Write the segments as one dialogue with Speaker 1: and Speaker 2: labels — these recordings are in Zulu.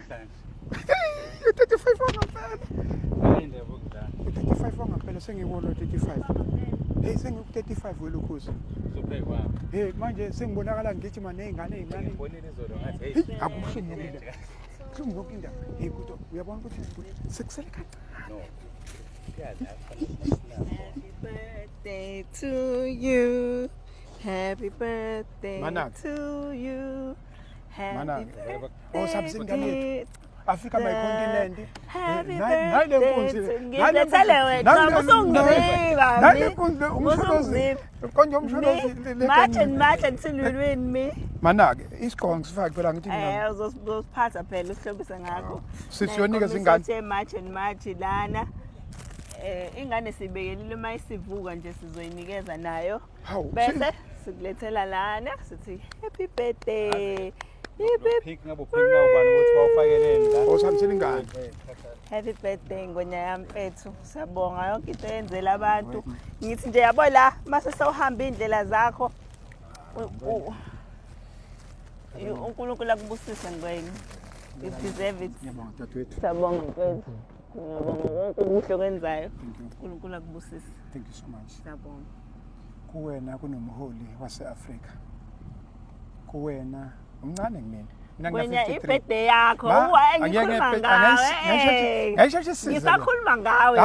Speaker 1: 35 wangampela.
Speaker 2: Hayi ndaba ukudala.
Speaker 1: 35 wangampela sengibona 35. Hey sengiku35 welukhuza.
Speaker 2: Uzopheka kwami.
Speaker 1: Hey manje sengibonakala ngigijima nezingane ezincane.
Speaker 2: Ngibonile izolo ngathi hey.
Speaker 1: Akubuhlungu indaba. Kubuhlungu indaba. Hey kodwa uyabona ukuthi sekusele kancane.
Speaker 2: No.
Speaker 3: Happy birthday to you. Happy birthday to you. Happy birthday.
Speaker 1: Africa my continent.
Speaker 3: Happy birthday to ngizethele wena usungizeba Martin silulweni mi
Speaker 1: mana ke isiqongo sifake phela ngithi
Speaker 3: uzosiphatha phela usihlobise ngakho
Speaker 1: sisiyonika izingane
Speaker 3: March lana ingane sibekelile mayisivuka nje sizoyinikeza nayo bese sikulethela lana sithi happy birthday
Speaker 2: Pick ngabo ubani ukuthi bawufakeleni la.
Speaker 1: Osamthini ingane.
Speaker 3: Happy birthday ngonya yami mfethu. Siyabonga yonke into eyenzela abantu. Ngithi nje yabo la mase sewuhamba indlela zakho. uNkulunkulu akubusise ngwena. You deserve it.
Speaker 1: Ngiyabonga dadewethu.
Speaker 3: Siyabonga mfethu. Ngiyabonga wonke okuhle okwenzayo. uNkulunkulu akubusise.
Speaker 1: Thank you so much.
Speaker 3: Siyabonga.
Speaker 1: Kuwena kunomholi waseAfrika. Kuwena umncane kumina.
Speaker 3: Mina ibirthday yakho ngikhuluma ngawe. Ngisakhuluma ngawe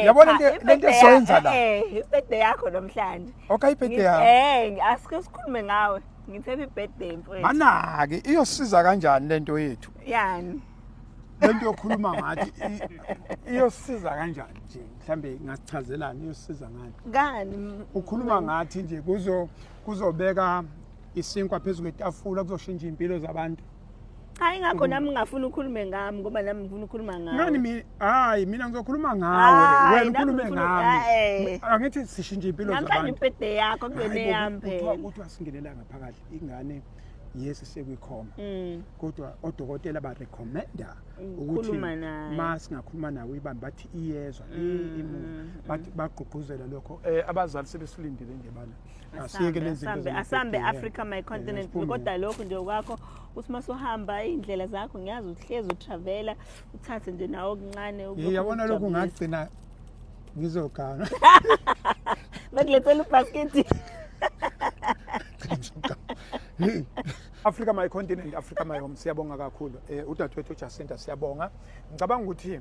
Speaker 1: yabona lento esenza la.
Speaker 3: Ibirthday yakho namhlanje.
Speaker 1: Okay ibirthday yakho.
Speaker 3: Asike sikhulume ngawe. Ngithi happy birthday mfowethu.
Speaker 1: Mana ke iyosiza kanjani lento yethu?
Speaker 3: Yani.
Speaker 1: Lento yokhuluma ngathi iyosiza kanjani nje? Mhlambe ngasichazelana iyosiza ngani?
Speaker 3: Ngani?
Speaker 1: Ukhuluma ngathi nje kuzobeka isinkwa phezulu kwetafula kuzoshintsha impilo zabantu.
Speaker 3: Hayi ngakho nami ngafuna ukukhuluma ngami ngoba nami ngifuna ukukhuluma ngawe.
Speaker 1: Ngani mina ngizokhuluma ngawe wena ukhulume ngami. Angithi sishintshe impilo zabantu.
Speaker 3: Namhlanje ibirthday yakho kungene yami phela.
Speaker 1: Kodwa singenelela ngaphakathi ingane yes sekuyikhoma. Kodwa odokotela ba recommenda ukuthi masingakhuluma nawe ibambi bathi iyezwa bathi bagqugquzela lokho abazali sebesilindile nje bana.
Speaker 3: Asambe Africa my continent kodwa lokho nje kwakho uthi masohamba indlela zakho ngiyazi uhlezi utravela uthathe nje nawo okuncane
Speaker 1: uyabona lokho ngagcina ngizogana
Speaker 3: bakulethela ubasket
Speaker 1: Africa my continent Africa my home siyabonga kakhulu udadewethu Jacinta siyabonga ngicabanga ukuthi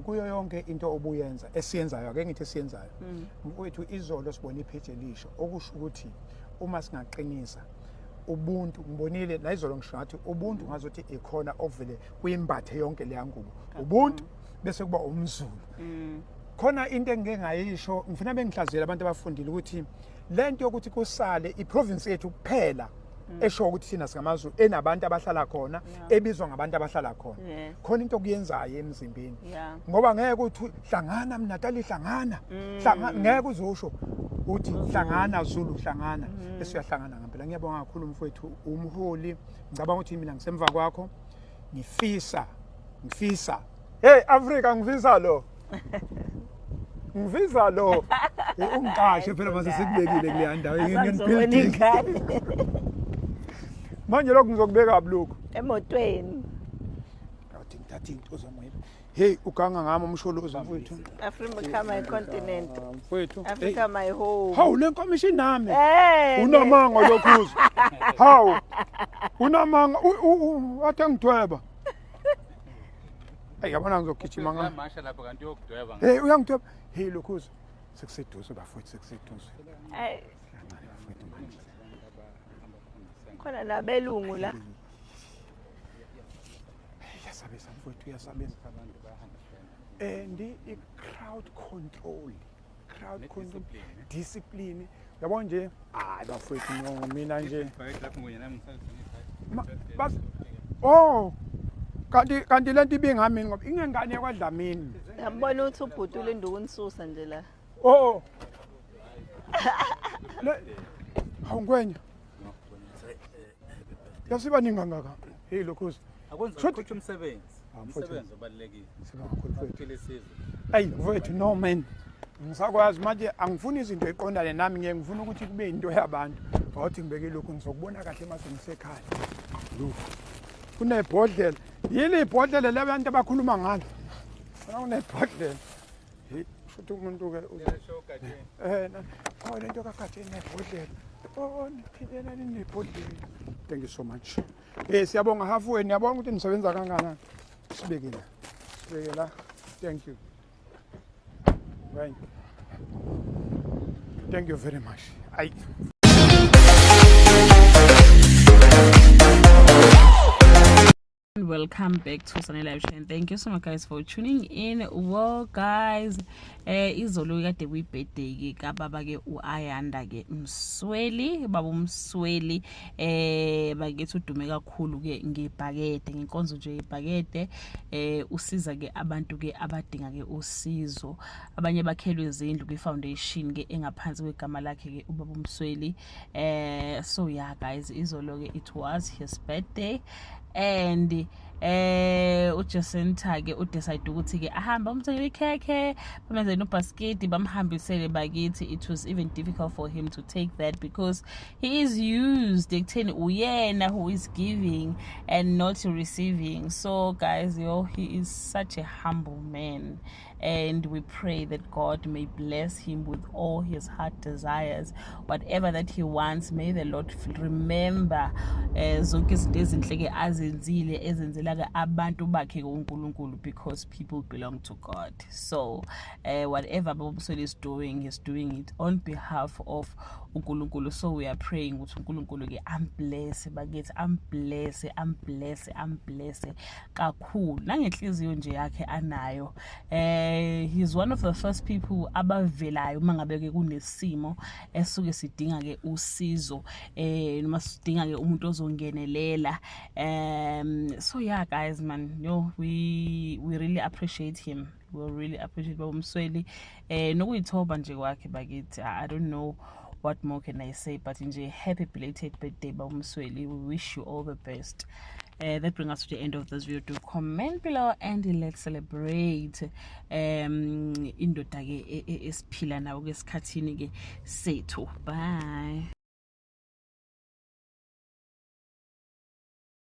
Speaker 1: kuyo yonke into obuyenza esiyenzayo ake ngithi esiyenzayo mfowethu izolo sibona iphage elisho okusho ukuthi uma singaqinisa ubuntu ngibonile nayizolo ngisho ngathi ubuntu ngazothi ikhona ovele kuyimbathe yonke le yangubo ubuntu bese kuba umzulu khona into engeke ngayisho ngifuna bengihlazela abantu abafundile ukuthi lento yokuthi kusale iprovince yethu kuphela esho ukuthi thina singamazulu enabantu abahlala khona ebizwa ngabantu abahlala khona khona into okuyenzayo emzimbeni ngoba ngeke uthi hlangana mnatali hlangana ngeke uzosho uthi hlangana Zulu hlangana bese uyahlangana ngempela ngiyabonga kakhulu mfowethu umholi ngicabanga ukuthi mina ngisemva kwakho ngifisa hey Africa ngifisa lo ngivisa lo ungiqashe phela mase sikubekile kule ndawo ngenbuilding manje lokho ngizokubeka abuloko
Speaker 3: emotweni
Speaker 1: awuthi ngithatha into zomoya hey uganga ngami umsholozi mfowethu
Speaker 3: Africa my continent
Speaker 1: mfowethu
Speaker 3: Africa my home
Speaker 1: hawu le nkomishi nami unamanga lokhuza hawu unamanga athe ngidweba hey yabona ngizogijima ngami
Speaker 2: Masha lapha kanti uyokudweba
Speaker 1: hey uyangidweba hey lokhuza sekuseduze bafowethu sekuseduze
Speaker 3: hey khona nabelungu la
Speaker 1: yasabesa mfowethu yasabesa abantu bahamba and i-crowd control discipline yabona nje hayi bafowethu no mina nje
Speaker 2: lapho ngonya nami
Speaker 1: bas kanti lento ibingami ngoba ingengane yakwaDlamini
Speaker 3: ngiyambona ukuthi ubhutule ndukunisusa nje la
Speaker 1: awungwenya yasiba ningangaka hey lokhuzi
Speaker 2: akwenza ukuthi umsebenzi obalekile
Speaker 1: sibonga kakhulu
Speaker 2: mfowethu lesizwe
Speaker 1: hey mfowethu no man ngisakwazi manje angifuni izinto eqondane nami ngifuna ukuthi kube into yabantu awuthi ngibeke lokho ngizokubona kahle mase ngisekhaya lokho kunebhodlela yini ibhodlela labantu abakhuluma ngalo kunebhodlela futhi umuntu ke lento kaGatheni nebhodlela niphindela ninebhodlela. Thank you so much. Siyabonga halfway, niyabonga ukuthi nisebenza kangakanani. Sibeke la. Thank you. Right. Thank you very much.
Speaker 4: Welcome back to Sunny Live Show, and thank you so much guys for tuning in. Well guys, izolo kade kuyibirthday ke kababa ke uAyanda ke Msweli, baba uMsweli bakithi udume kakhulu ke ngebhakede, ngenkonzo nje ibhakede usiza ke abantu ke abadinga ke usizo, abanye bakhelwe izindlu kwi foundation ke engaphansi kwegama lakhe ke ubaba uMsweli. So yeah guys, izolo ke it was his birthday, and uJacinta ke udecide ukuthi ke ahamba umthengele ikhekhe bamenze no basket bamhambisele bakithi. It was even difficult for him to take that because he is used ekutheni uyena who is giving and not receiving. So guys, he is such a humble man, and we pray that God may bless him with all his heart desires, whatever that he wants. May the Lord remember zonke izinto ezinhle ke azenzile ezenzela ke abantu bakhe kuNkulunkulu, because people belong to God. So whatever Baba Msweli is doing, he's doing it on behalf of uNkulunkulu. So we are praying ukuthi uNkulunkulu ke ambless bakithi, ambless kakhulu nangenhliziyo nje yakhe anayo. He's one of the first people abavelayo mangabe ke kunesimo esuke sidinga ke usizo, noma sidinga ke umuntu ozongenelela. So yeah guys, man, we really appreciate him. We really appreciate Baba Msweli nokuyithoba nje kwakhe bakithi. I don't know what more can I say, but nje happy belated birthday Baba Msweli. We wish you all the best. That brings us to the end of this video. Do comment below and let's celebrate indoda ke esiphila nawo ke esikhathini ke sethu. Bye.